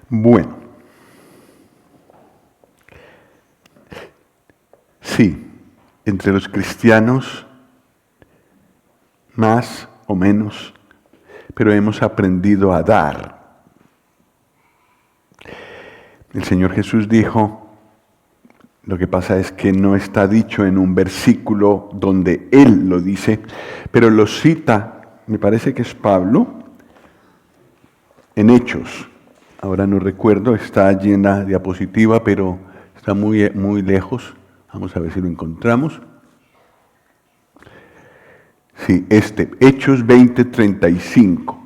Bueno, sí, entre los cristianos, más o menos, pero hemos aprendido a dar. El Señor Jesús dijo, lo que pasa es que no está dicho en un versículo donde Él lo dice, pero lo cita, me parece que es Pablo, en Hechos. Ahora no recuerdo, está allí en la diapositiva, pero está muy, muy lejos. Vamos a ver si lo encontramos. Sí, Hechos 20:35.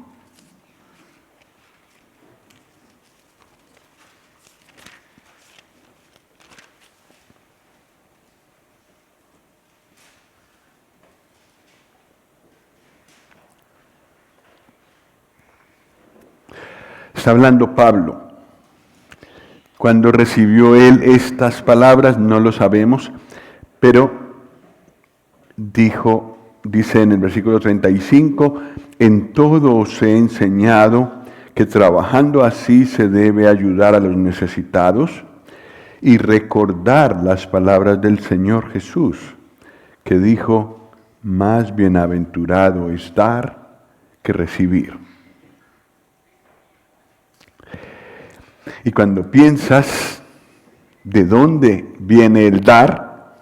Está hablando Pablo. Cuando recibió él estas palabras, no lo sabemos, pero dice en el versículo 35, en todo os he enseñado que trabajando así se debe ayudar a los necesitados y recordar las palabras del Señor Jesús, que dijo, más bienaventurado es dar que recibir. Y cuando piensas de dónde viene el dar,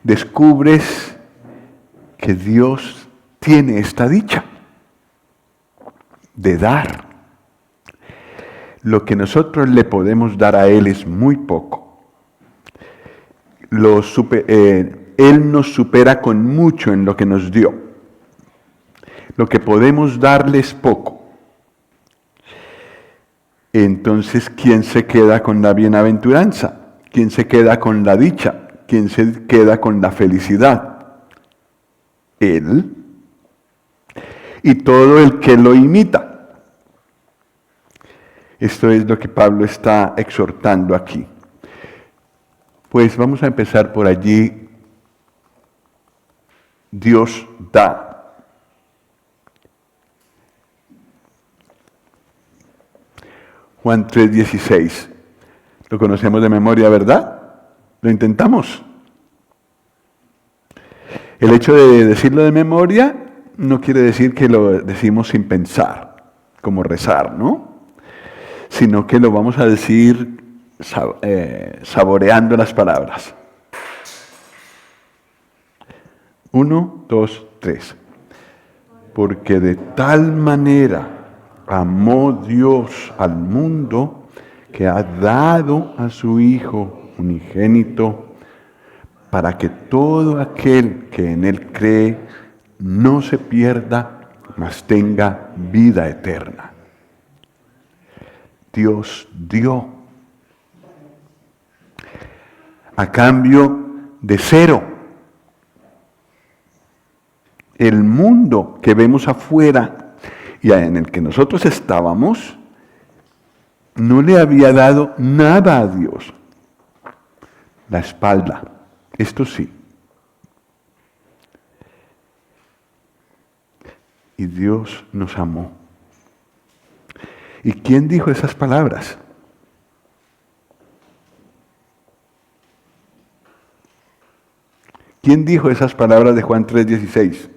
descubres que Dios tiene esta dicha de dar. Lo que nosotros le podemos dar a Él es muy poco. Él nos supera con mucho en lo que nos dio. Lo que podemos darle es poco. Entonces, ¿quién se queda con la bienaventuranza? ¿Quién se queda con la dicha? ¿Quién se queda con la felicidad? Él y todo el que lo imita. Esto es lo que Pablo está exhortando aquí. Pues vamos a empezar por allí. Dios da. Juan 3:16. Lo conocemos de memoria, ¿verdad? Lo intentamos. El hecho de decirlo de memoria no quiere decir que lo decimos sin pensar, como rezar, ¿no? Sino que lo vamos a decir saboreando las palabras. 1, 2, 3. Porque de tal manera amó Dios al mundo que ha dado a su Hijo unigénito para que todo aquel que en Él cree no se pierda, mas tenga vida eterna. Dios dio a cambio de cero. El mundo que vemos afuera y en el que nosotros estábamos, no le había dado nada a Dios. La espalda, esto sí. Y Dios nos amó. ¿Y quién dijo esas palabras? ¿Quién dijo esas palabras de Juan 3:16?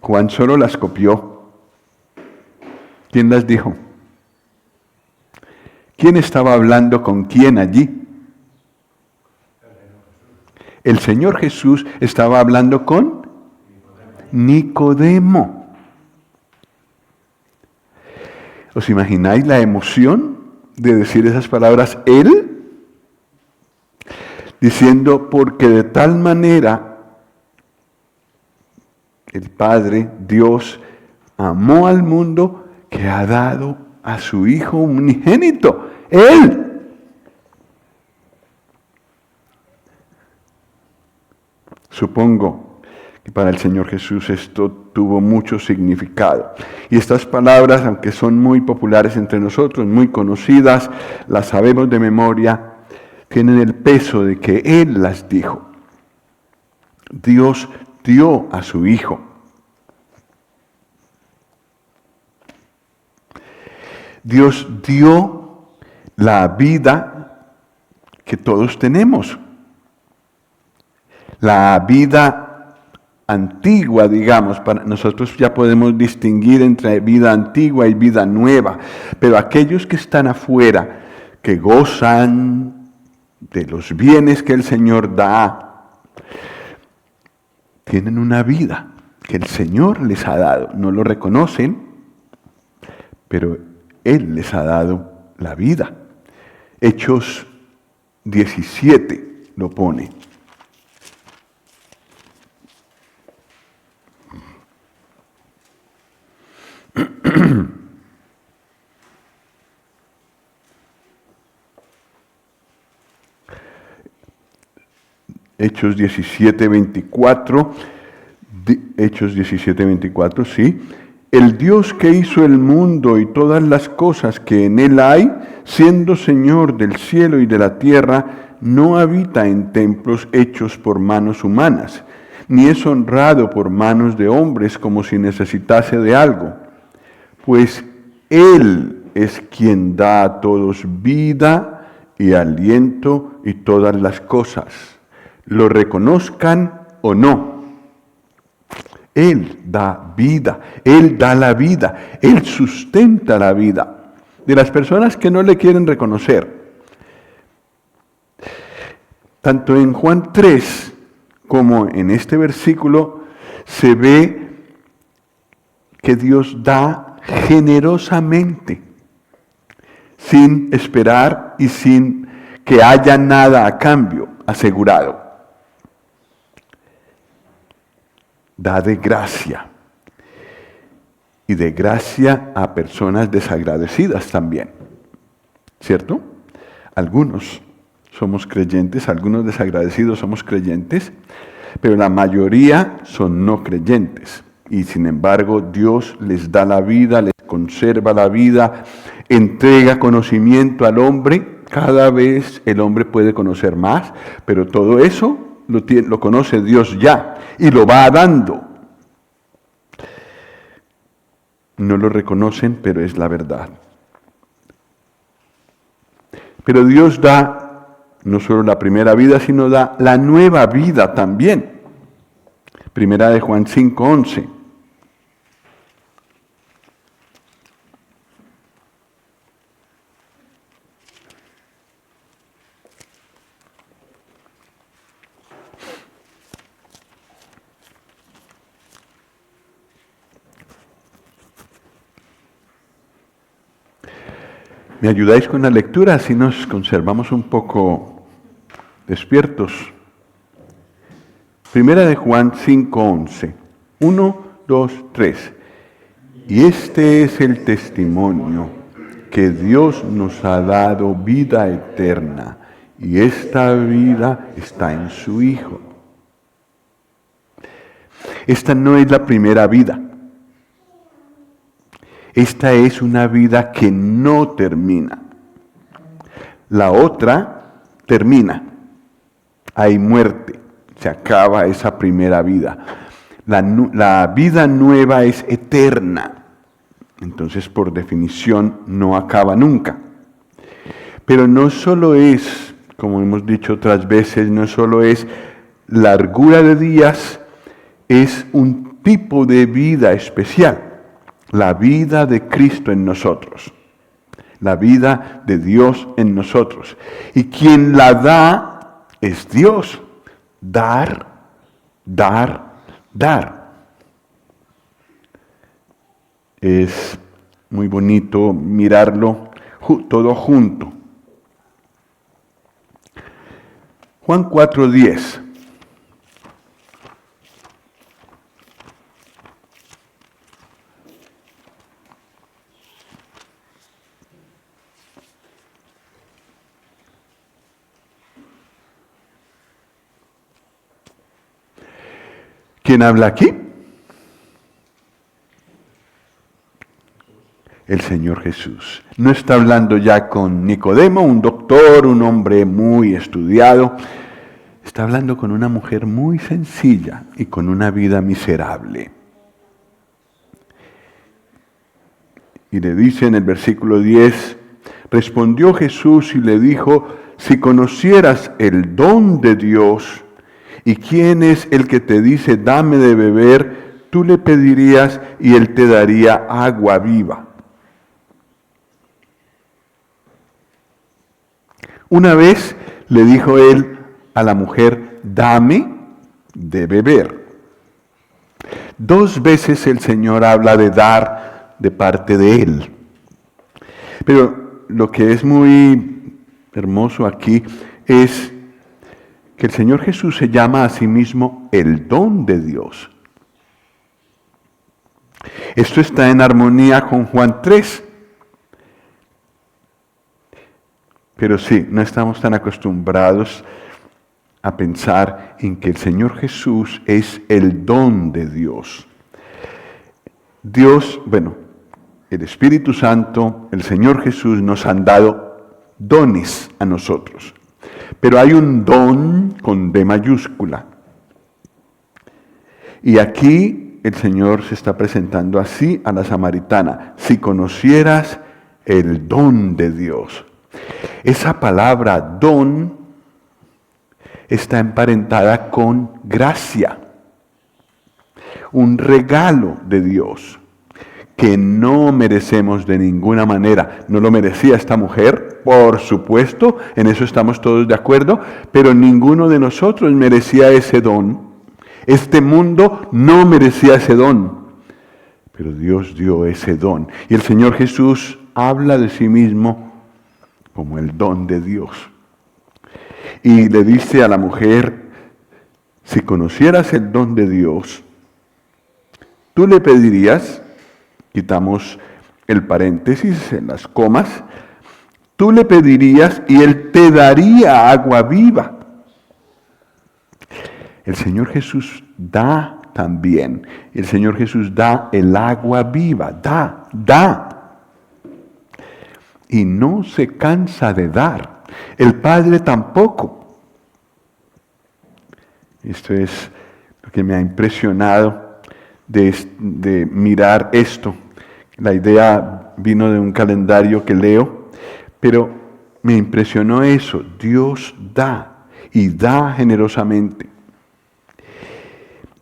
Juan solo las copió. ¿Quién las dijo? ¿Quién estaba hablando con quién allí? El Señor Jesús estaba hablando con Nicodemo. ¿Os imagináis la emoción de decir esas palabras? Él diciendo, porque de tal manera el Padre, Dios, amó al mundo que ha dado a su Hijo unigénito. Él. Supongo que para el Señor Jesús esto tuvo mucho significado. Y estas palabras, aunque son muy populares entre nosotros, muy conocidas, las sabemos de memoria, tienen el peso de que Él las dijo. Dios dio a su Hijo. Dios dio la vida que todos tenemos. La vida antigua, digamos, para nosotros ya podemos distinguir entre vida antigua y vida nueva, pero aquellos que están afuera, que gozan de los bienes que el Señor da, tienen una vida que el Señor les ha dado. No lo reconocen, pero Él les ha dado la vida. Hechos 17 lo pone. Hechos 17, 24. Hechos 17, 24, sí. El Dios que hizo el mundo y todas las cosas que en él hay, siendo Señor del cielo y de la tierra, no habita en templos hechos por manos humanas, ni es honrado por manos de hombres como si necesitase de algo, pues Él es quien da a todos vida y aliento y todas las cosas, lo reconozcan o no. Él da vida, Él da la vida, Él sustenta la vida de las personas que no le quieren reconocer. Tanto en Juan 3 como en este versículo se ve que Dios da generosamente, sin esperar y sin que haya nada a cambio asegurado. Da de gracia, y de gracia a personas desagradecidas también, ¿cierto? Algunos somos creyentes, algunos desagradecidos somos creyentes, pero la mayoría son no creyentes, y sin embargo Dios les da la vida, les conserva la vida, entrega conocimiento al hombre. Cada vez el hombre puede conocer más, pero todo eso lo conoce Dios ya y lo va dando. No lo reconocen, pero es la verdad. Pero Dios da no solo la primera vida, sino da la nueva vida también. Primera de Juan 5:11. ¿Me ayudáis con la lectura? Así nos conservamos un poco despiertos. Primera de Juan 5:11. 1, 2, 3. Y este es el testimonio, que Dios nos ha dado vida eterna, y esta vida está en su Hijo. Esta no es la primera vida. Esta es una vida que no termina. La otra termina. Hay muerte. Se acaba esa primera vida. La vida nueva es eterna. Entonces, por definición, no acaba nunca. Pero no solo es, como hemos dicho otras veces, no solo es largura de días, es un tipo de vida especial. La vida de Cristo en nosotros, la vida de Dios en nosotros. Y quien la da es Dios. Dar, dar, dar. Es muy bonito mirarlo todo junto. Juan 4:10. ¿Quién habla aquí? El Señor Jesús. No está hablando ya con Nicodemo, un doctor, un hombre muy estudiado. Está hablando con una mujer muy sencilla y con una vida miserable. Y le dice en el versículo 10, respondió Jesús y le dijo, si conocieras el don de Dios y quién es el que te dice, dame de beber, tú le pedirías y él te daría agua viva. Una vez le dijo él a la mujer, dame de beber. 2 veces el Señor habla de dar de parte de Él. Pero lo que es muy hermoso aquí es que el Señor Jesús se llama a sí mismo el don de Dios. Esto está en armonía con Juan 3. Pero sí, no estamos tan acostumbrados a pensar en que el Señor Jesús es el don de Dios. Dios, el Espíritu Santo, el Señor Jesús nos han dado dones a nosotros. Pero hay un don con D mayúscula. Y aquí el Señor se está presentando así a la samaritana. Si conocieras el don de Dios. Esa palabra don está emparentada con gracia. Un regalo de Dios que no merecemos de ninguna manera. No lo merecía esta mujer, por supuesto, en eso estamos todos de acuerdo, pero ninguno de nosotros merecía ese don. Este mundo no merecía ese don, pero Dios dio ese don. Y el Señor Jesús habla de sí mismo como el don de Dios. Y le dice a la mujer, si conocieras el don de Dios, tú le pedirías, quitamos el paréntesis en las comas, tú le pedirías y él te daría agua viva. El Señor Jesús da también. El Señor Jesús da el agua viva, da. Y no se cansa de dar. El Padre tampoco. Esto es lo que me ha impresionado de mirar esto. La idea vino de un calendario que leo, pero me impresionó eso. Dios da y da generosamente.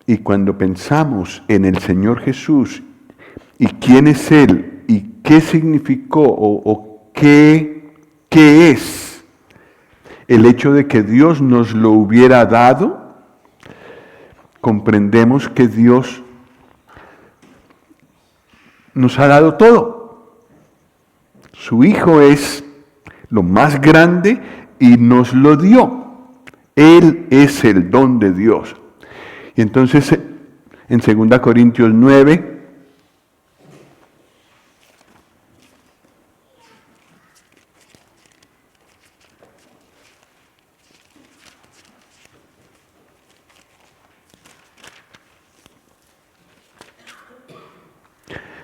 Y cuando pensamos en el Señor Jesús y quién es Él y qué significó o qué es el hecho de que Dios nos lo hubiera dado, comprendemos que Dios nos ha dado todo. Su Hijo es lo más grande y nos lo dio. Él es el don de Dios. Y entonces en 2 Corintios 9,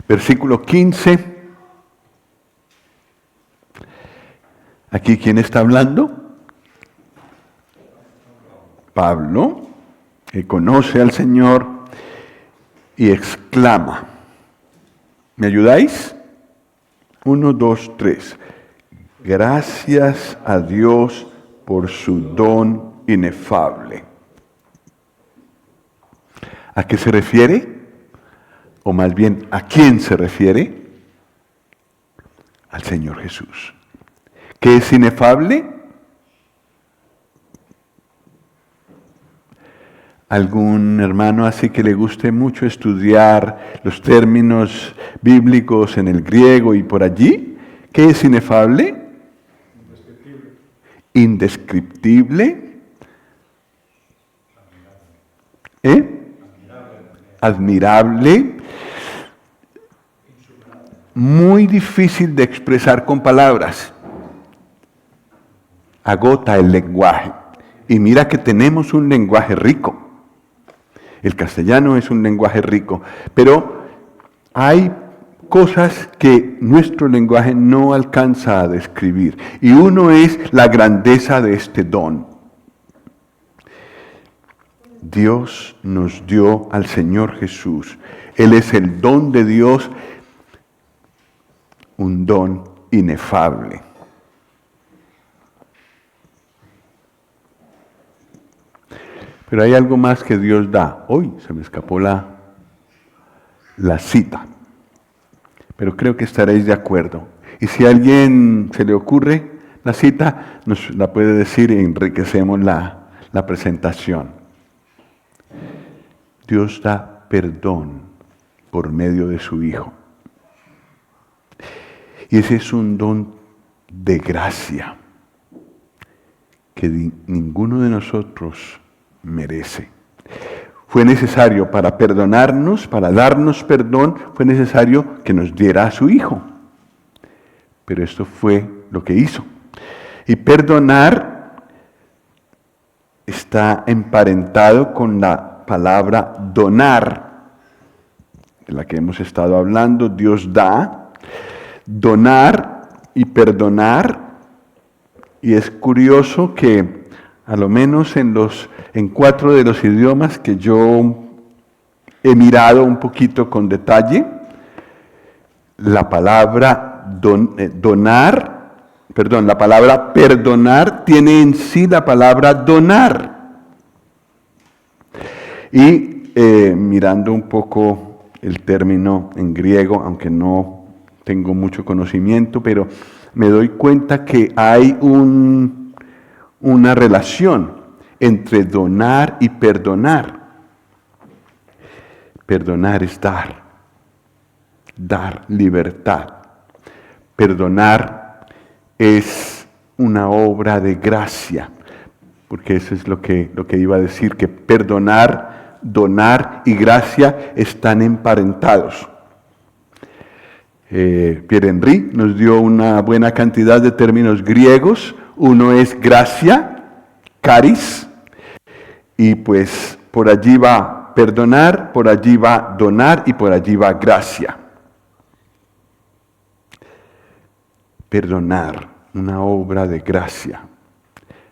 versículo 15, aquí ¿quién está hablando? Pablo, que conoce al Señor y exclama, ¿me ayudáis? 1, 2, 3. Gracias a Dios por su don inefable. ¿A qué se refiere? O más bien, ¿a quién se refiere? Al Señor Jesús. ¿Qué es inefable? ¿Algún hermano así que le guste mucho estudiar los términos bíblicos en el griego y por allí? ¿Qué es inefable? Indescriptible. Admirable. Muy difícil de expresar con palabras. Agota el lenguaje. Y mira que tenemos un lenguaje rico. El castellano es un lenguaje rico, pero hay cosas que nuestro lenguaje no alcanza a describir. Y uno es la grandeza de este don. Dios nos dio al Señor Jesús. Él es el don de Dios un don inefable. Pero hay algo más que Dios da. Hoy se me escapó la cita, pero creo que estaréis de acuerdo. Y si a alguien se le ocurre la cita, nos la puede decir y enriquecemos la presentación. Dios da perdón por medio de su Hijo. Y ese es un don de gracia que ninguno de nosotros merece. Fue necesario para perdonarnos, para darnos perdón, fue necesario que nos diera a su Hijo. Pero esto fue lo que hizo. Y perdonar está emparentado con la palabra donar, de la que hemos estado hablando. Dios da, donar y perdonar. Y es curioso que a lo menos en 4 de los idiomas que yo he mirado un poquito con detalle, la palabra la palabra perdonar tiene en sí la palabra donar. Y mirando un poco el término en griego, aunque no tengo mucho conocimiento, pero me doy cuenta que hay una relación entre donar y perdonar. Perdonar es dar libertad. Perdonar es una obra de gracia, porque eso es lo que iba a decir, que perdonar, donar y gracia están emparentados. Pierre Henry nos dio una buena cantidad de términos griegos. Uno es gracia, caris, y pues por allí va perdonar, por allí va donar y por allí va gracia. Perdonar, una obra de gracia.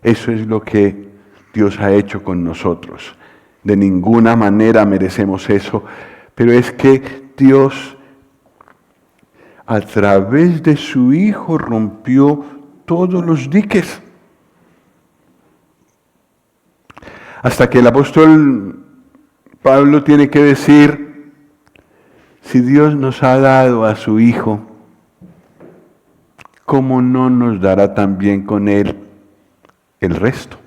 Eso es lo que Dios ha hecho con nosotros. De ninguna manera merecemos eso, pero es que Dios, a través de su Hijo, rompió todos los diques. Hasta que el apóstol Pablo tiene que decir, si Dios nos ha dado a su Hijo, ¿cómo no nos dará también con Él el resto?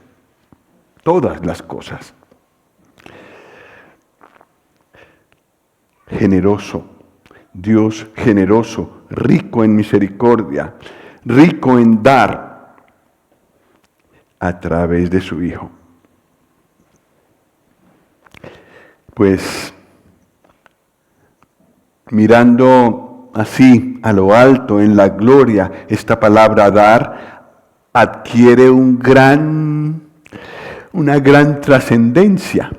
Todas las cosas. Generoso, Dios generoso, rico en misericordia, rico en dar a través de su Hijo. Pues mirando así a lo alto, en la gloria, esta palabra dar adquiere una gran trascendencia.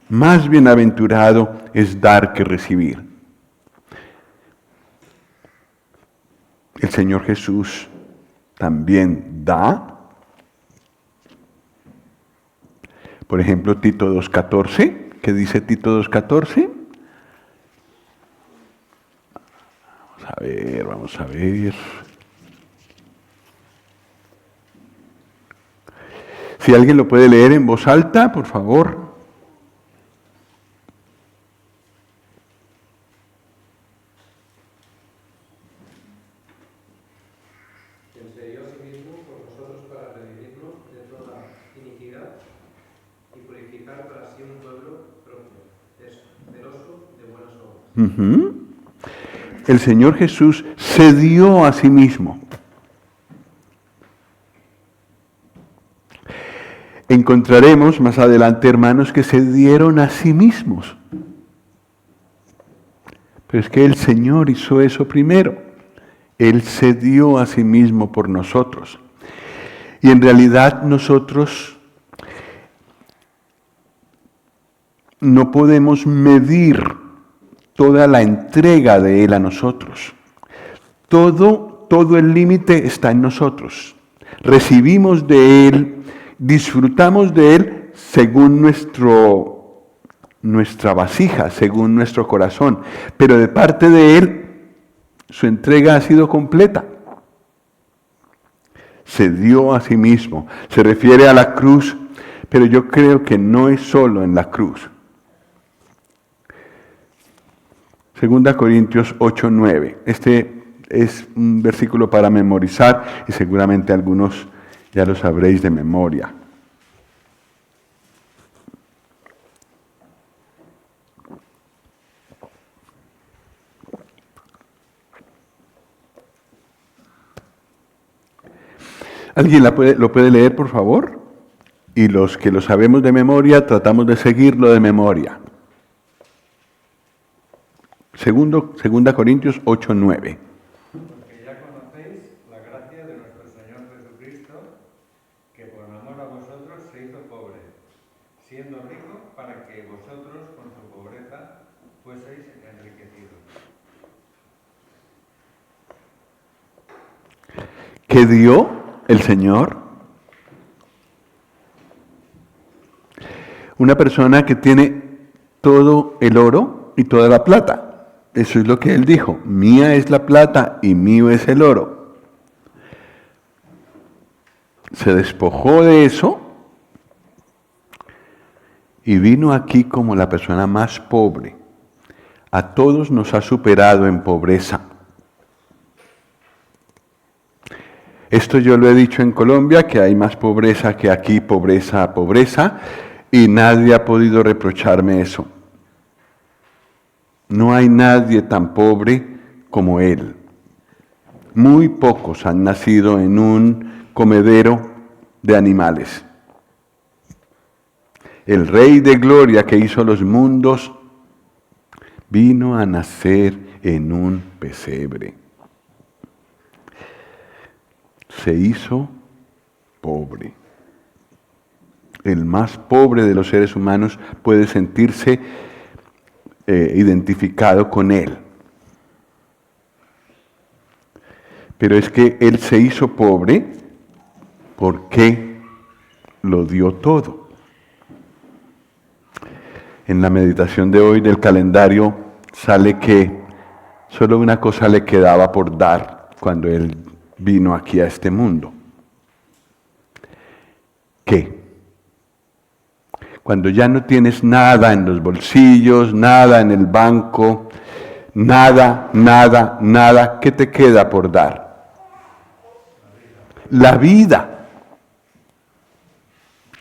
Más bienaventurado es dar que recibir. El Señor Jesús también da. Por ejemplo, Tito 2:14. ¿Qué dice Tito 2:14? Vamos a ver. Si alguien lo puede leer en voz alta, por favor. El Señor Jesús se dio a sí mismo. Encontraremos más adelante, hermanos, que se dieron a sí mismos. Pero es que el Señor hizo eso primero. Él se dio a sí mismo por nosotros. Y en realidad nosotros no podemos medir toda la entrega de Él a nosotros. Todo el límite está en nosotros. Recibimos de Él, disfrutamos de Él según nuestra vasija, según nuestro corazón. Pero de parte de Él Su entrega ha sido completa. Se dio a sí mismo. Se refiere a la cruz, pero yo creo que no es solo en la cruz. 2 Corintios 8:9. Este es un versículo para memorizar y seguramente algunos ya lo sabréis de memoria. ¿Alguien lo puede leer, por favor? Y los que lo sabemos de memoria, tratamos de seguirlo de memoria. 2 Corintios 8:9. Porque ya conocéis la gracia de nuestro Señor Jesucristo, que por amor a vosotros se hizo pobre, siendo rico para que vosotros con su pobreza fueseis enriquecidos. ¿Qué dio el Señor? Una persona que tiene todo el oro y toda la plata. Eso es lo que Él dijo. Mía es la plata y mío es el oro. Se despojó de eso y vino aquí como la persona más pobre. A todos nos ha superado en pobreza. Esto yo lo he dicho en Colombia, que hay más pobreza que aquí, pobreza, pobreza, y nadie ha podido reprocharme eso. No hay nadie tan pobre como Él. Muy pocos han nacido en un comedero de animales. El Rey de Gloria que hizo los mundos vino a nacer en un pesebre. Se hizo pobre. El más pobre de los seres humanos puede sentirse identificado con Él. Pero es que Él se hizo pobre porque lo dio todo. En la meditación de hoy del calendario sale que solo una cosa le quedaba por dar cuando Él vino aquí a este mundo. ¿Qué? Cuando ya no tienes nada en los bolsillos, nada en el banco, nada, ¿qué te queda por dar? La vida.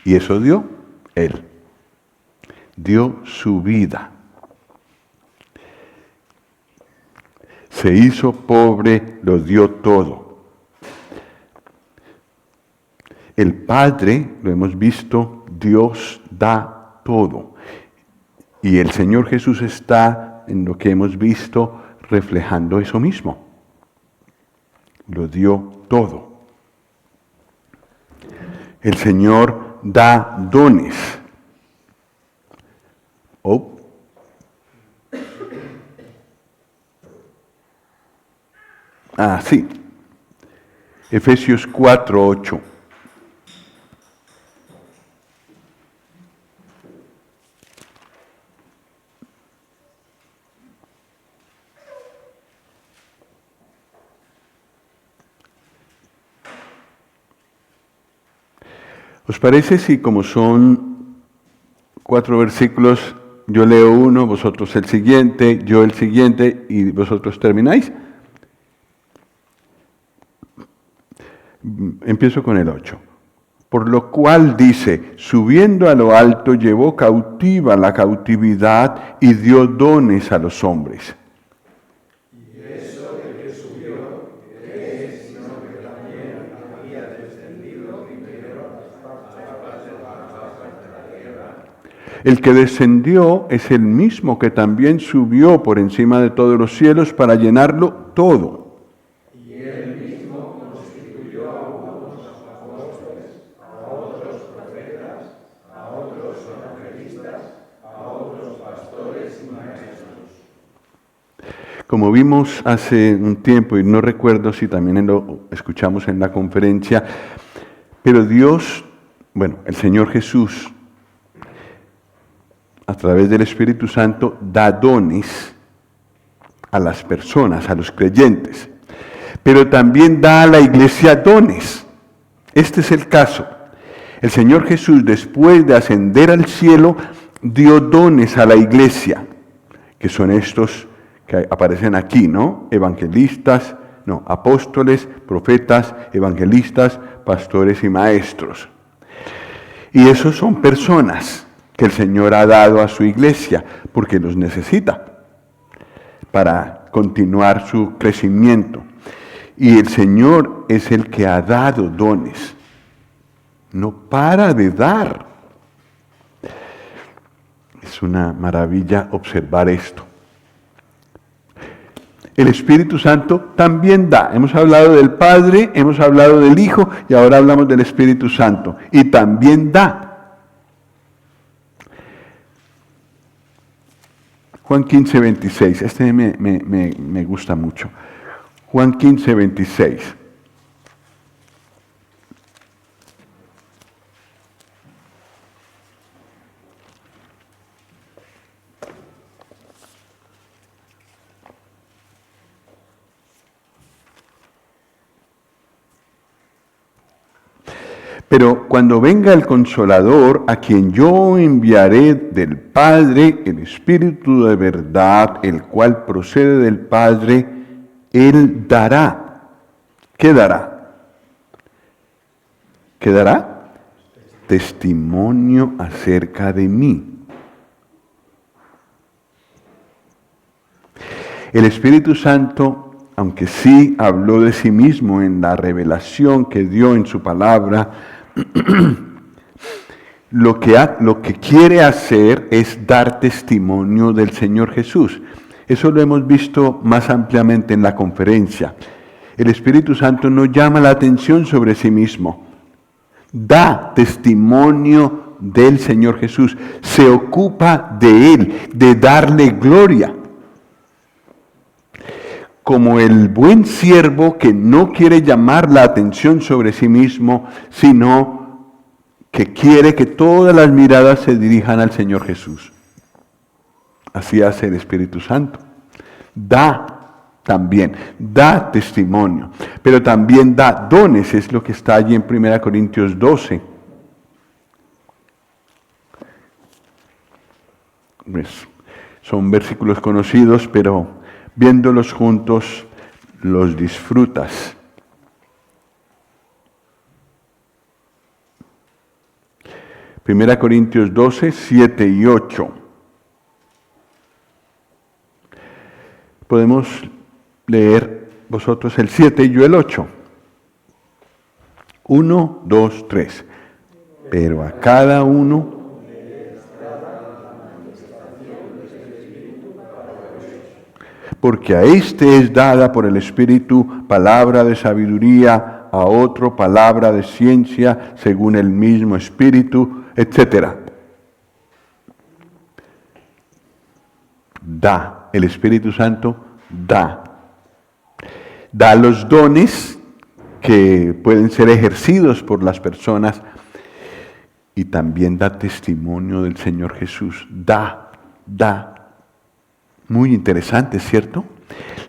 Y eso dio Él. Dio su vida. Se hizo pobre, lo dio todo. El Padre, lo hemos visto, Dios da todo. Y el Señor Jesús está, en lo que hemos visto, reflejando eso mismo. Lo dio todo. El Señor da dones. Sí. Efesios 4:8. ¿Os parece si como son 4 versículos, yo leo uno, vosotros el siguiente, yo el siguiente y vosotros termináis? Empiezo con el 8. Por lo cual dice, subiendo a lo alto, llevó cautiva la cautividad y dio dones a los hombres. Y eso de que subió, es sino que también había descendido primero a la parte baja de la tierra. El que descendió es el mismo que también subió por encima de todos los cielos para llenarlo todo. Y él mismo constituyó a unos apóstoles, a otros profetas, a otros evangelistas, a otros pastores y maestros. Como vimos hace un tiempo, y no recuerdo si también lo escuchamos en la conferencia, pero Dios, el Señor Jesús, a través del Espíritu Santo, da dones a las personas, a los creyentes. Pero también da a la iglesia dones. Este es el caso. El Señor Jesús, después de ascender al cielo, dio dones a la iglesia, que son estos que aparecen aquí, ¿no? Apóstoles, profetas, evangelistas, pastores y maestros. Y esos son personas que el Señor ha dado a su iglesia, porque los necesita para continuar su crecimiento. Y el Señor es el que ha dado dones. No para de dar. Es una maravilla observar esto. El Espíritu Santo también da. Hemos hablado del Padre, hemos hablado del Hijo y ahora hablamos del Espíritu Santo. Y también da. Juan 15, 26. Este me gusta mucho. Juan 15, 26. Pero cuando venga el Consolador, a quien yo enviaré del Padre, el Espíritu de verdad, el cual procede del Padre, Él dará. ¿Qué dará? ¿Qué dará? Testimonio acerca de mí. El Espíritu Santo, aunque sí habló de sí mismo en la revelación que dio en su palabra, lo que quiere hacer es dar testimonio del Señor Jesús. Eso lo hemos visto más ampliamente en la conferencia. El Espíritu Santo no llama la atención sobre sí mismo. Da testimonio del Señor Jesús. Se ocupa de Él, de darle gloria. Como el buen siervo que no quiere llamar la atención sobre sí mismo, sino que quiere que todas las miradas se dirijan al Señor Jesús. Así hace el Espíritu Santo. Da también, da testimonio, pero también da dones, es lo que está allí en 1 Corintios 12. Pues, son versículos conocidos, pero viéndolos juntos, los disfrutas. Primera Corintios 12, 7 y 8. Podemos leer vosotros el 7 y yo el 8. 1, 2, 3. Pero a cada uno porque a este es dada por el Espíritu palabra de sabiduría, a otro palabra de ciencia según el mismo Espíritu, etc. Da, el Espíritu Santo da. Da los dones que pueden ser ejercidos por las personas y también da testimonio del Señor Jesús. Da. Muy interesante, ¿cierto?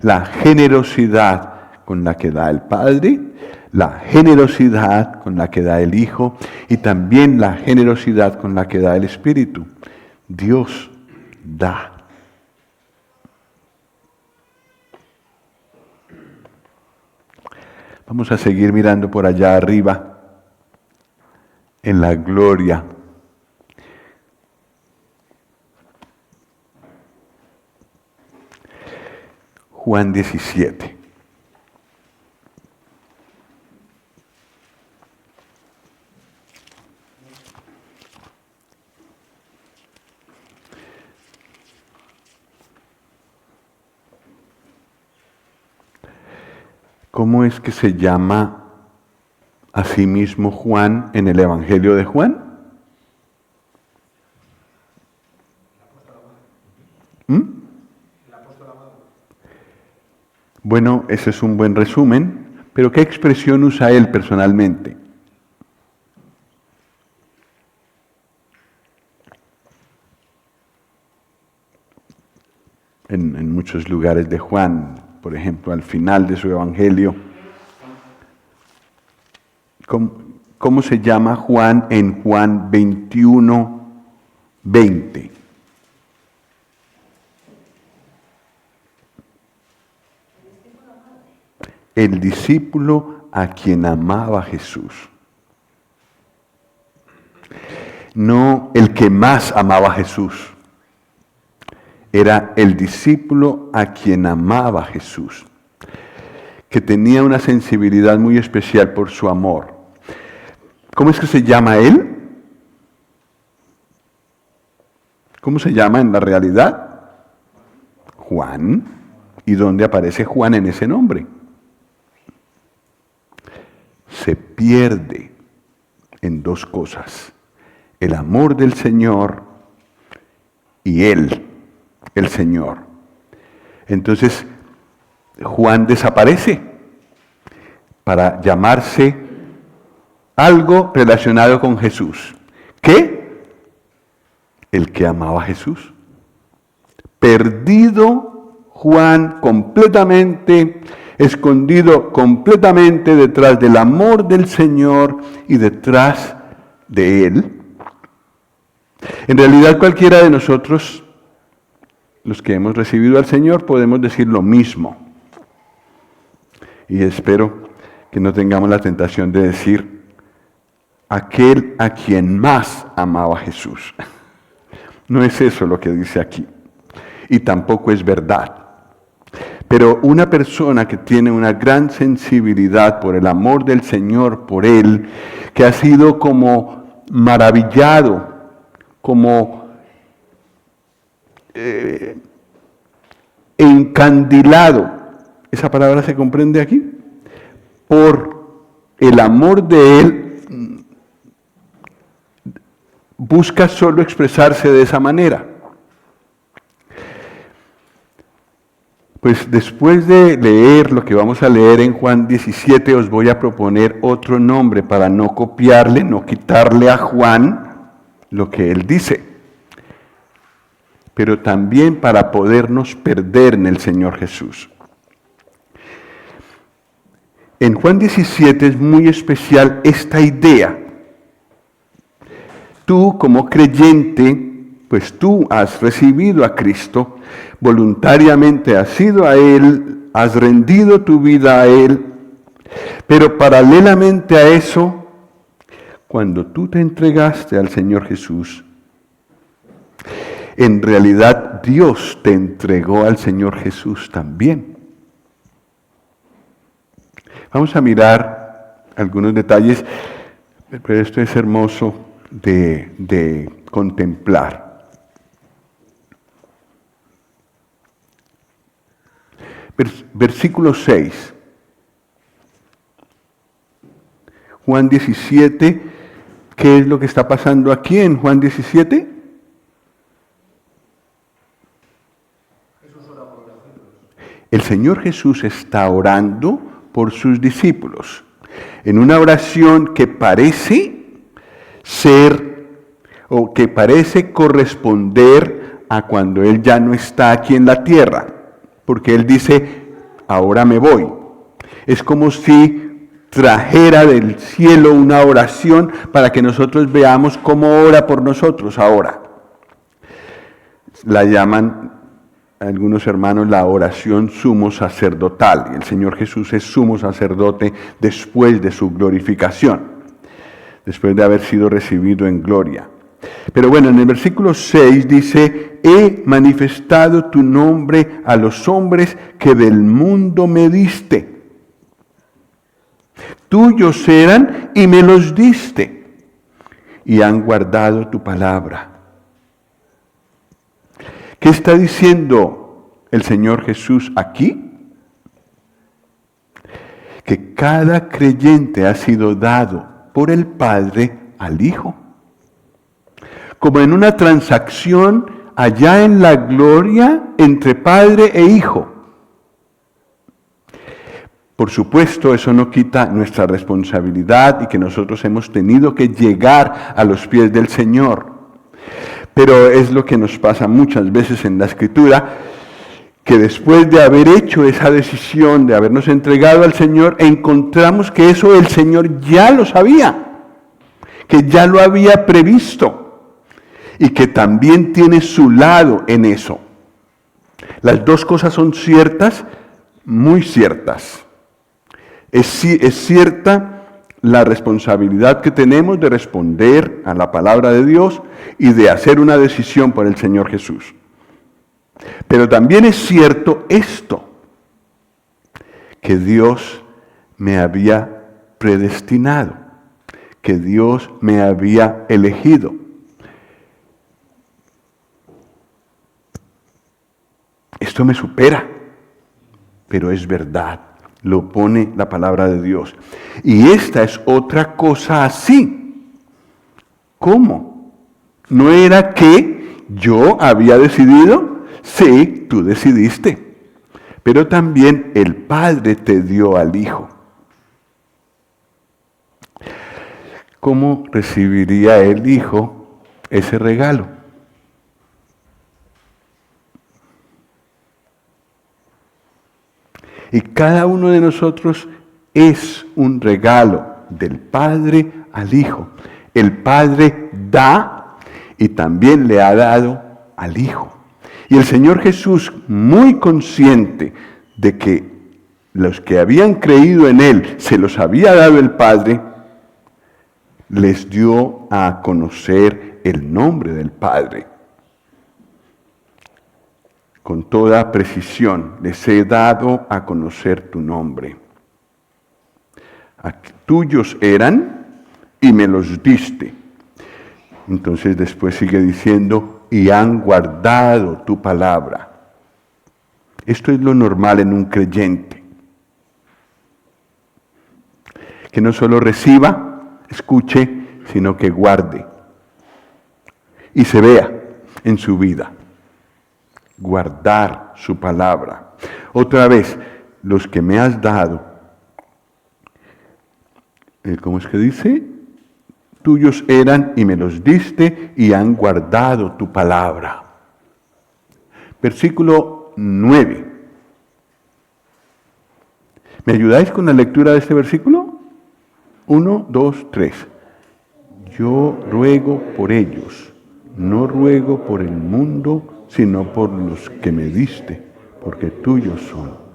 La generosidad con la que da el Padre, la generosidad con la que da el Hijo y también la generosidad con la que da el Espíritu. Dios da. Vamos a seguir mirando por allá arriba en la gloria. Juan 17. ¿Cómo es que se llama a sí mismo Juan en el Evangelio de Juan? Bueno, ese es un buen resumen, pero ¿qué expresión usa él personalmente? en muchos lugares de Juan, por ejemplo, al final de su evangelio. ¿Cómo se llama Juan en Juan 21, 20? El discípulo a quien amaba Jesús. No el que más amaba a Jesús. Era el discípulo a quien amaba Jesús, que tenía una sensibilidad muy especial por su amor. ¿Cómo es que se llama él? ¿Cómo se llama en la realidad? Juan. ¿Y dónde aparece Juan en ese nombre? Se pierde en dos cosas: el amor del Señor y Él, el Señor. Entonces, Juan desaparece para llamarse algo relacionado con Jesús. ¿Qué? El que amaba a Jesús. Perdido Juan completamente, escondido completamente detrás del amor del Señor y detrás de Él. En realidad, cualquiera de nosotros, los que hemos recibido al Señor, podemos decir lo mismo. Y espero que no tengamos la tentación de decir aquel a quien más amaba Jesús. No es eso lo que dice aquí. Y tampoco es verdad. Pero una persona que tiene una gran sensibilidad por el amor del Señor, por Él, que ha sido como maravillado, como encandilado, ¿esa palabra se comprende aquí? Por el amor de Él, busca solo expresarse de esa manera. Pues después de leer lo que vamos a leer en Juan 17, os voy a proponer otro nombre para no copiarle, no quitarle a Juan lo que él dice, pero también para podernos perder en el Señor Jesús. En Juan 17 es muy especial esta idea. Tú como creyente, pues tú has recibido a Cristo, voluntariamente has ido a Él, has rendido tu vida a Él, pero paralelamente a eso, cuando tú te entregaste al Señor Jesús, en realidad Dios te entregó al Señor Jesús también. Vamos a mirar algunos detalles, pero esto es hermoso de contemplar. Versículo 6. Juan 17, ¿qué es lo que está pasando aquí en Juan 17? El Señor Jesús está orando por sus discípulos en una oración que parece ser o que parece corresponder a cuando Él ya no está aquí en la tierra, porque Él dice, ahora me voy. Es como si trajera del cielo una oración para que nosotros veamos cómo ora por nosotros ahora. La llaman algunos hermanos la oración sumo sacerdotal, y el Señor Jesús es sumo sacerdote después de su glorificación, después de haber sido recibido en gloria. Pero bueno, en el versículo 6 dice, he manifestado tu nombre a los hombres que del mundo me diste. Tuyos eran y me los diste, y han guardado tu palabra. ¿Qué está diciendo el Señor Jesús aquí? Que cada creyente ha sido dado por el Padre al Hijo. Como en una transacción allá en la gloria entre Padre e Hijo. Por supuesto, eso no quita nuestra responsabilidad y que nosotros hemos tenido que llegar a los pies del Señor. Pero es lo que nos pasa muchas veces en la Escritura, que después de haber hecho esa decisión, de habernos entregado al Señor, encontramos que eso el Señor ya lo sabía, que ya lo había previsto y que también tiene su lado en eso. Las dos cosas son ciertas, muy ciertas. Es cierta la responsabilidad que tenemos de responder a la palabra de Dios y de hacer una decisión por el Señor Jesús. Pero también es cierto esto, que Dios me había predestinado, que Dios me había elegido. Esto me supera, pero es verdad, lo pone la palabra de Dios. Y esta es otra cosa así. ¿Cómo? ¿No era que yo había decidido? Sí, tú decidiste. Pero también el Padre te dio al Hijo. ¿Cómo recibiría el Hijo ese regalo? Y cada uno de nosotros es un regalo del Padre al Hijo. El Padre da y también le ha dado al Hijo. Y el Señor Jesús, muy consciente de que los que habían creído en Él se los había dado el Padre, les dio a conocer el nombre del Padre. Con toda precisión, les he dado a conocer tu nombre. Tuyos eran y me los diste. Entonces después sigue diciendo, y han guardado tu palabra. Esto es lo normal en un creyente. Que no solo reciba, escuche, sino que guarde. Y se vea en su vida. Guardar su palabra. Otra vez, los que me has dado, ¿cómo es que dice? Tuyos eran y me los diste y han guardado tu palabra. Versículo 9. ¿Me ayudáis con la lectura de este versículo? 1, 2, 3. Yo ruego por ellos, no ruego por el mundo, sino por los que me diste, porque tuyos son.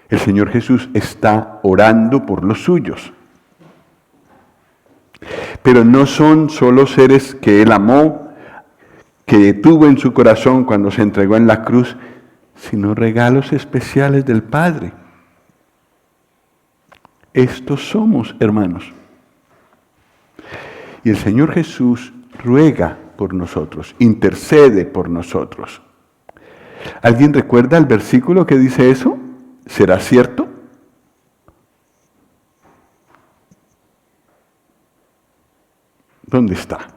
El Señor Jesús está orando por los suyos. Pero no son solo seres que Él amó, que tuvo en su corazón cuando se entregó en la cruz, sino regalos especiales del Padre. Estos somos, hermanos. Y el Señor Jesús ruega por nosotros, intercede por nosotros. ¿Alguien recuerda el versículo que dice eso? ¿Será cierto? ¿Dónde está?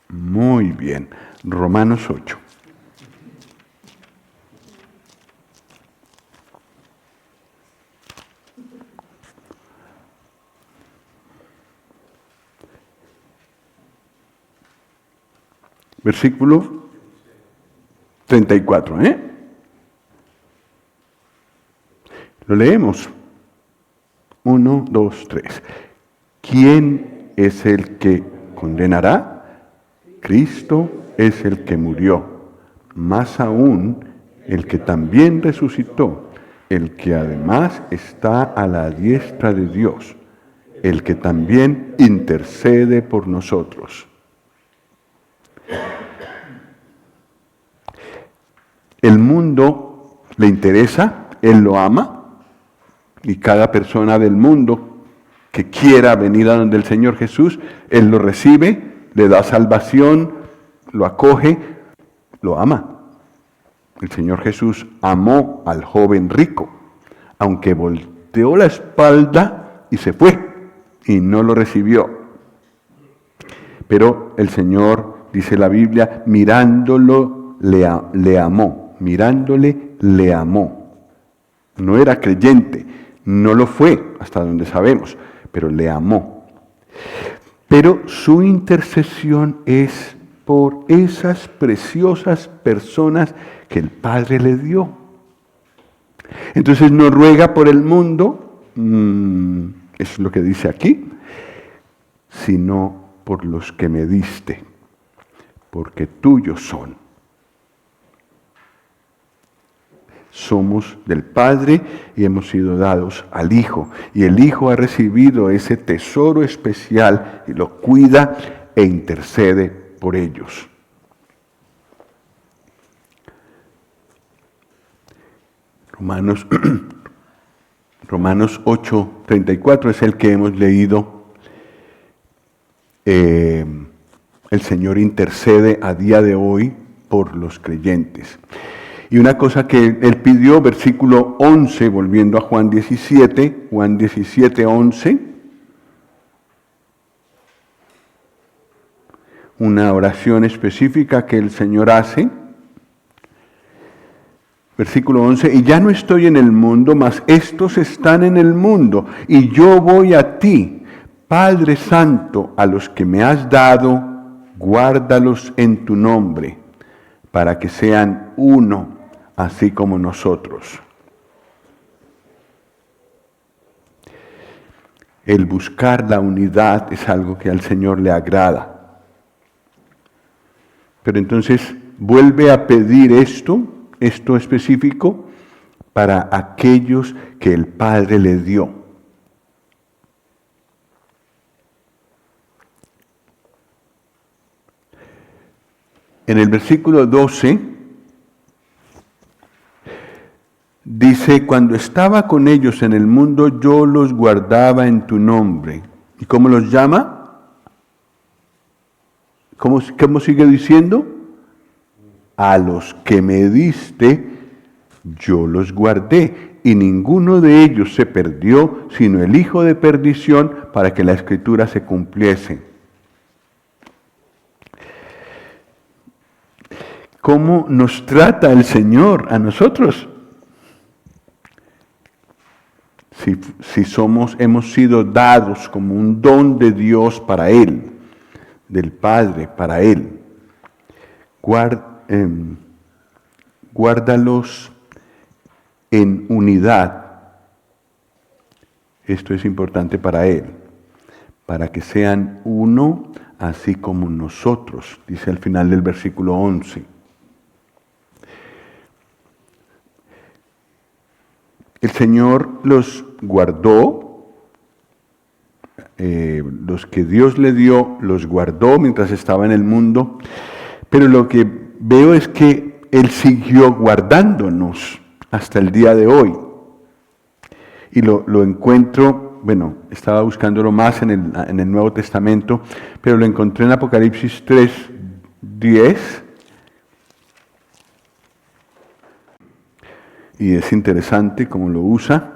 Muy bien. Romanos 8. Versículo 34, Lo leemos. 1, 2, 3. ¿Quién es el que condenará? Cristo es el que murió, más aún el que también resucitó, el que además está a la diestra de Dios, el que también intercede por nosotros. El mundo le interesa, Él lo ama, y cada persona del mundo que quiera venir a donde el Señor Jesús, Él lo recibe, le da salvación, lo acoge, lo ama. El Señor Jesús amó al joven rico, aunque volteó la espalda y se fue, y no lo recibió. Pero el Señor, dice la Biblia, mirándolo le amó, mirándole le amó. No era creyente, No lo fue, hasta donde sabemos, pero le amó. Pero su intercesión es por esas preciosas personas que el Padre le dio. Entonces no ruega por el mundo, es lo que dice aquí, sino por los que me diste, porque tuyos son. Somos del Padre y hemos sido dados al Hijo. Y el Hijo ha recibido ese tesoro especial y lo cuida e intercede por ellos. Romanos 8:34 es el que hemos leído. El Señor intercede a día de hoy por los creyentes. Y una cosa que Él pidió, versículo 11, volviendo a Juan 17, 11. Una oración específica que el Señor hace. Versículo 11, y ya no estoy en el mundo, mas estos están en el mundo, y yo voy a ti, Padre Santo, a los que me has dado, guárdalos en tu nombre, para que sean uno, así como nosotros. El buscar la unidad es algo que al Señor le agrada. Pero entonces vuelve a pedir esto específico, para aquellos que el Padre le dio. En el versículo 12, dice, cuando estaba con ellos en el mundo, yo los guardaba en tu nombre. ¿Y cómo los llama? ¿Cómo sigue diciendo? A los que me diste, yo los guardé, y ninguno de ellos se perdió, sino el hijo de perdición, para que la Escritura se cumpliese. ¿Cómo nos trata el Señor a nosotros? Si hemos sido dados como un don de Dios para Él, del Padre para Él, guárdalos en unidad. Esto es importante para Él, para que sean uno, así como nosotros, dice al final del versículo 11. El Señor los guardó, los que Dios le dio, los guardó mientras estaba en el mundo, pero lo que veo es que Él siguió guardándonos hasta el día de hoy. Y lo encuentro, estaba buscándolo más en el Nuevo Testamento, pero lo encontré en Apocalipsis 3:10. Y es interesante cómo lo usa.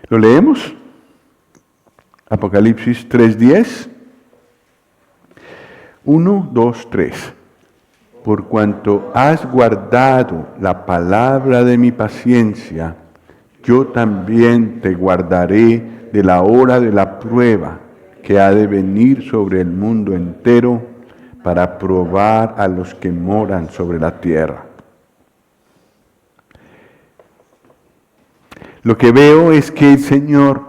¿Lo leemos? Apocalipsis 3:10. 1, 2, 3. Por cuanto has guardado la palabra de mi paciencia, yo también te guardaré de la hora de la prueba que ha de venir sobre el mundo entero para probar a los que moran sobre la tierra. Lo que veo es que el Señor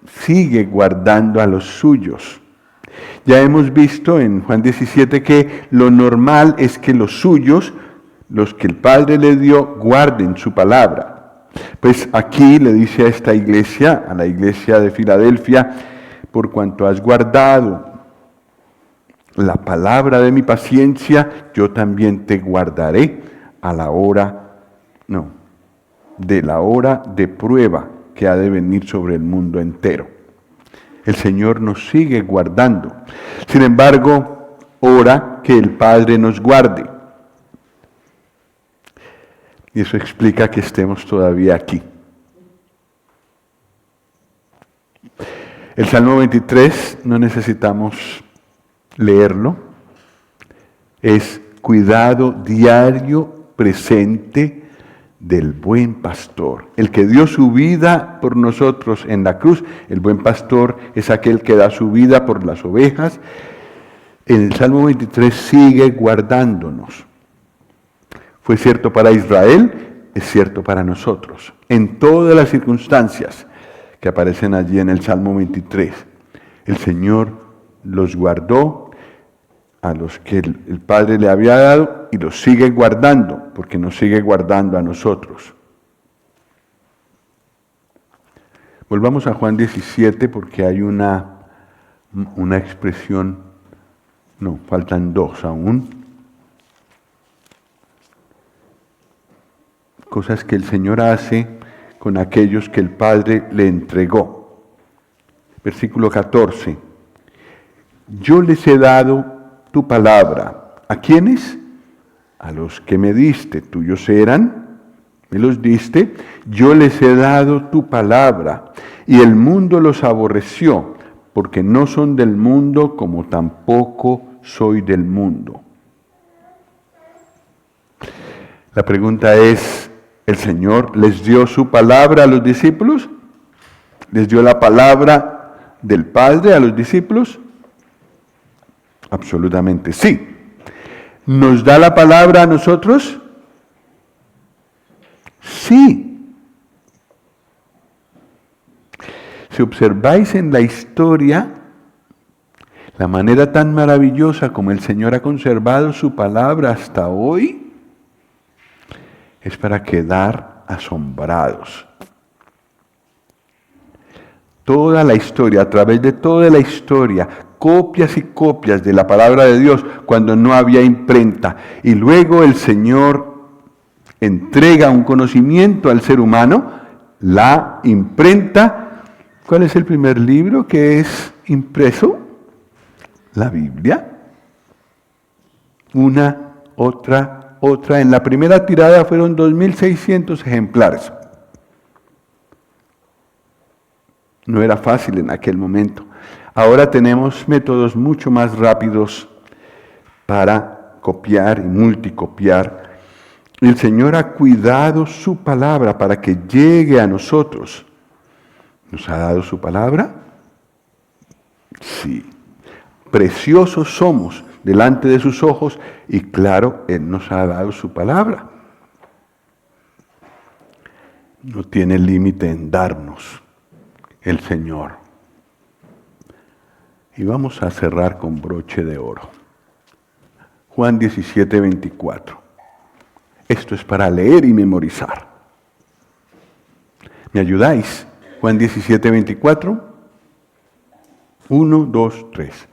sigue guardando a los suyos. Ya hemos visto en Juan 17 que lo normal es que los suyos, los que el Padre le dio, guarden su palabra. Pues aquí le dice a esta iglesia, a la iglesia de Filadelfia, por cuanto has guardado la palabra de mi paciencia, yo también te guardaré de la hora de prueba que ha de venir sobre el mundo entero. El Señor nos sigue guardando. Sin embargo, ora que el Padre nos guarde. Y eso explica que estemos todavía aquí. El Salmo 23, no necesitamos leerlo. Es cuidado diario, presente del buen pastor, el que dio su vida por nosotros en la cruz. El buen pastor es aquel que da su vida por las ovejas. En el Salmo 23 sigue guardándonos. Fue cierto para Israel, es cierto para nosotros. En todas las circunstancias que aparecen allí en el Salmo 23, el Señor los guardó a los que el Padre le había dado y los sigue guardando, porque nos sigue guardando a nosotros. Volvamos a Juan 17 porque hay una expresión, no, faltan dos aún. Cosas que el Señor hace con aquellos que el Padre le entregó. Versículo 14. Yo les he dado tu palabra. ¿A quiénes? A los que me diste. Tuyos eran, me los diste. Yo les he dado tu palabra. Y el mundo los aborreció, porque no son del mundo, como tampoco soy del mundo. La pregunta es, ¿el Señor les dio su palabra a los discípulos? ¿Les dio la palabra del Padre a los discípulos? Absolutamente sí. ¿Nos da la palabra a nosotros? Sí. Si observáis en la historia la manera tan maravillosa como el Señor ha conservado su palabra hasta hoy, es para quedar asombrados. Toda la historia, a través de toda la historia, copias y copias de la palabra de Dios cuando no había imprenta. Y luego el Señor entrega un conocimiento al ser humano, la imprenta. ¿Cuál es el primer libro que es impreso? La Biblia. Una, otra. En la primera tirada fueron 2.600 ejemplares. No era fácil en aquel momento. Ahora tenemos métodos mucho más rápidos para copiar y multicopiar. El Señor ha cuidado su palabra para que llegue a nosotros. ¿Nos ha dado su palabra? Sí. Preciosos somos delante de sus ojos y claro, Él nos ha dado su palabra. No tiene límite en darnos el Señor. Y vamos a cerrar con broche de oro. Juan 17, 24. Esto es para leer y memorizar. ¿Me ayudáis? Juan 17, 24. 1, 2, 3.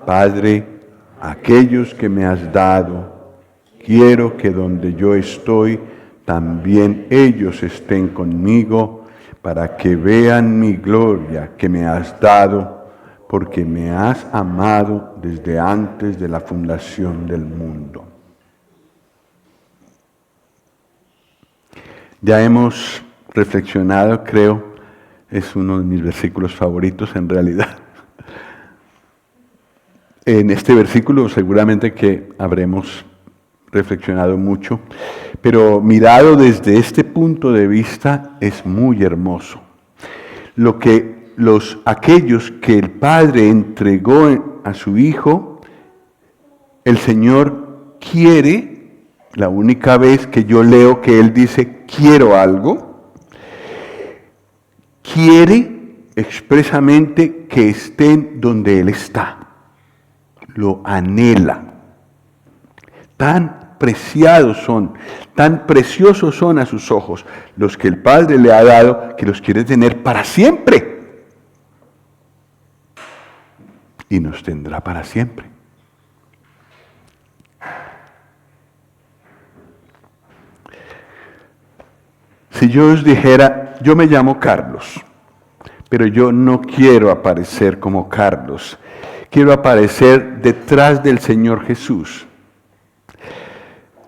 Padre, aquellos que me has dado, quiero que donde yo estoy, también ellos estén conmigo, para que vean mi gloria que me has dado, porque me has amado desde antes de la fundación del mundo. Ya hemos reflexionado, creo, es uno de mis versículos favoritos en realidad. En este versículo seguramente que habremos reflexionado mucho, pero mirado desde este punto de vista es muy hermoso. Aquellos que el Padre entregó a su Hijo, el Señor quiere, la única vez que yo leo que Él dice, quiero algo, quiere expresamente que estén donde Él está. Lo anhela. Tan preciados son, tan preciosos son a sus ojos los que el Padre le ha dado, que los quiere tener para siempre. Y nos tendrá para siempre. Si yo os dijera, yo me llamo Carlos, pero yo no quiero aparecer como Carlos, quiero aparecer detrás del Señor Jesús.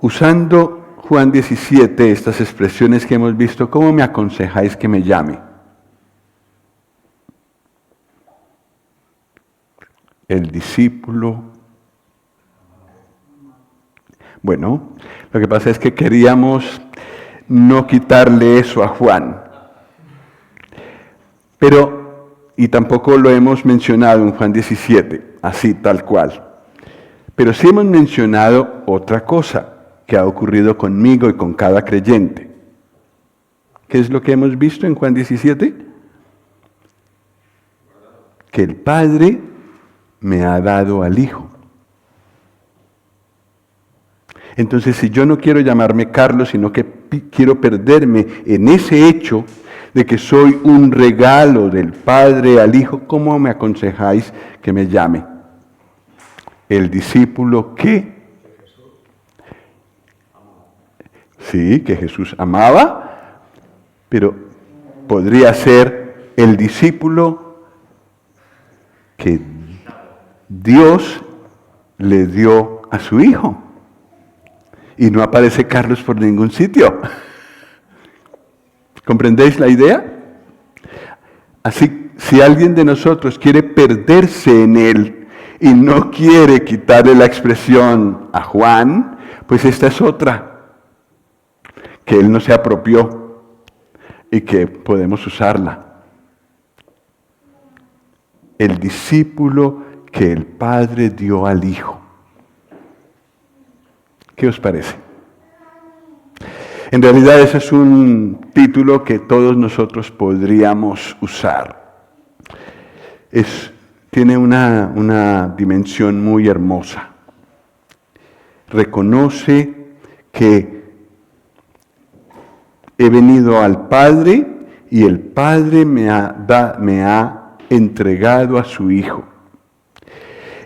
Usando Juan 17, estas expresiones que hemos visto, ¿cómo me aconsejáis que me llame? El discípulo. Bueno, lo que pasa es que queríamos no quitarle eso a Juan. Pero, y tampoco lo hemos mencionado en Juan 17, así tal cual. Pero sí hemos mencionado otra cosa que ha ocurrido conmigo y con cada creyente. ¿Qué es lo que hemos visto en Juan 17? Que el Padre me ha dado al Hijo. Entonces, si yo no quiero llamarme Carlos, sino que quiero perderme en ese hecho de que soy un regalo del Padre al Hijo, ¿cómo me aconsejáis que me llame? El discípulo que sí, que Jesús amaba, pero podría ser el discípulo que Dios le dio a su Hijo. Y no aparece Carlos por ningún sitio. ¿Comprendéis la idea? Así, si alguien de nosotros quiere perderse en él y no quiere quitarle la expresión a Juan, pues esta es otra que él no se apropió y que podemos usarla. El discípulo que el Padre dio al Hijo. ¿Qué os parece? En realidad ese es un título que todos nosotros podríamos usar. Tiene una dimensión muy hermosa. Reconoce que he venido al Padre y el Padre me ha entregado a su Hijo.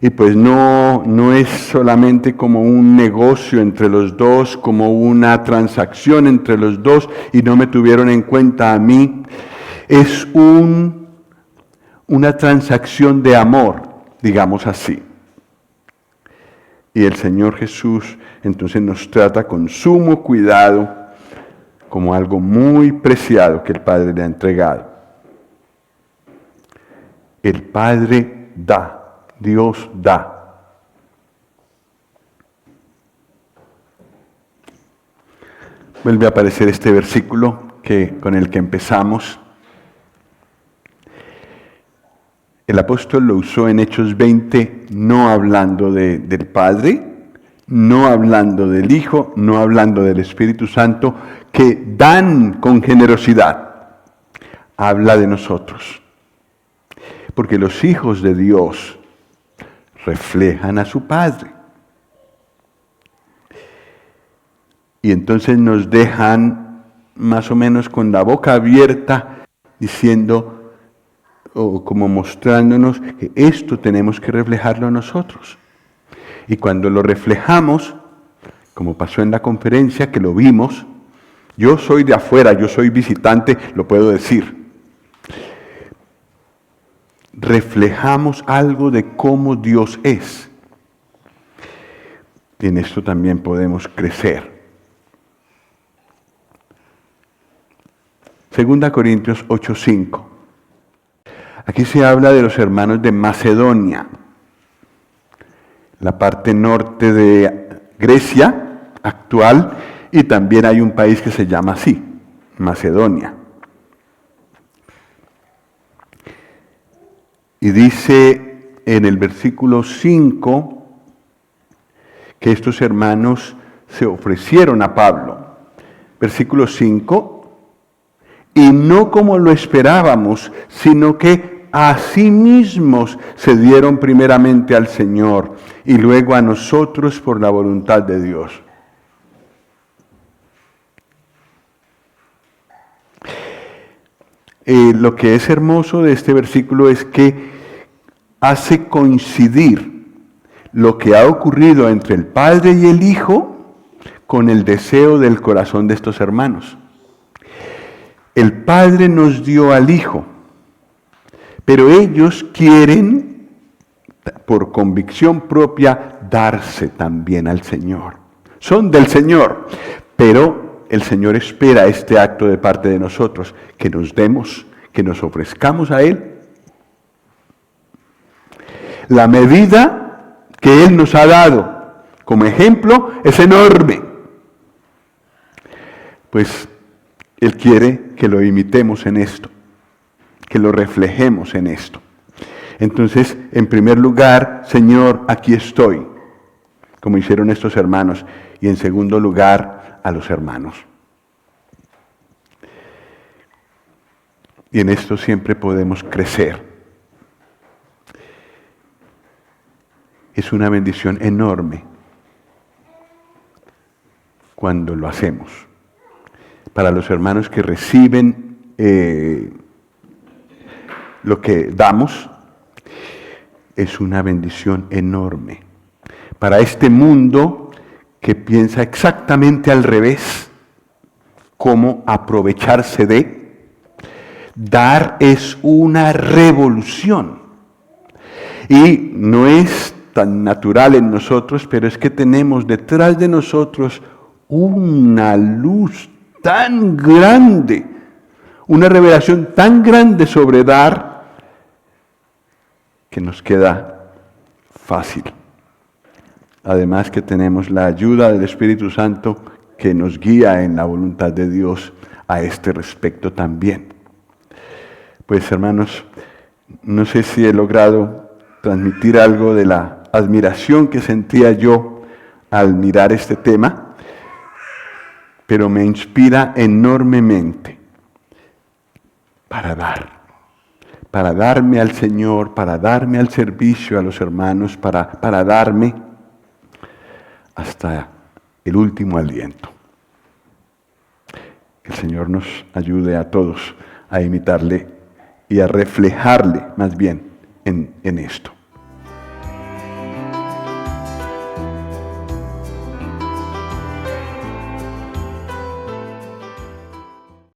Y pues no es solamente como un negocio entre los dos, como una transacción entre los dos y no me tuvieron en cuenta a mí. Es una transacción de amor, digamos así. Y el Señor Jesús entonces nos trata con sumo cuidado como algo muy preciado que el Padre le ha entregado. El Padre da. Dios da. Vuelve a aparecer este versículo con el que empezamos. El apóstol lo usó en Hechos 20, no hablando del Padre, no hablando del Hijo, no hablando del Espíritu Santo, que dan con generosidad. Habla de nosotros. Porque los hijos de Dios reflejan a su Padre. Y entonces nos dejan más o menos con la boca abierta, diciendo, o como mostrándonos que esto tenemos que reflejarlo nosotros. Y cuando lo reflejamos, como pasó en la conferencia que lo vimos, yo soy de afuera, yo soy visitante, lo puedo decir. Reflejamos algo de cómo Dios es. Y en esto también podemos crecer. 2 Corintios 8:5. Aquí se habla de los hermanos de Macedonia, la parte norte de Grecia actual, y también hay un país que se llama así, Macedonia. Y dice en el versículo 5 que estos hermanos se ofrecieron a Pablo. Versículo 5, y no como lo esperábamos, sino que a sí mismos se dieron primeramente al Señor y luego a nosotros por la voluntad de Dios. Lo que es hermoso de este versículo es que hace coincidir lo que ha ocurrido entre el Padre y el Hijo con el deseo del corazón de estos hermanos. El Padre nos dio al Hijo, pero ellos quieren, por convicción propia, darse también al Señor. Son del Señor, pero el Señor espera este acto de parte de nosotros, que nos demos, que nos ofrezcamos a Él. La medida que Él nos ha dado como ejemplo es enorme. Pues Él quiere que lo imitemos en esto, que lo reflejemos en esto. Entonces, en primer lugar, Señor, aquí estoy, como hicieron estos hermanos, y en segundo lugar, a los hermanos. Y en esto siempre podemos crecer. Es una bendición enorme cuando lo hacemos. Para los hermanos que reciben lo que damos, es una bendición enorme. Para este mundo que piensa exactamente al revés, cómo aprovecharse de, dar es una revolución. Y no es tan natural en nosotros, pero es que tenemos detrás de nosotros una luz tan grande, una revelación tan grande sobre dar, que nos queda fácil. Además que tenemos la ayuda del Espíritu Santo que nos guía en la voluntad de Dios a este respecto también. Pues hermanos, no sé si he logrado transmitir algo de la admiración que sentía yo al mirar este tema, pero me inspira enormemente para darme al Señor, para darme al servicio a los hermanos, para darme hasta el último aliento. Que el Señor nos ayude a todos a imitarle y a reflejarle más bien en esto.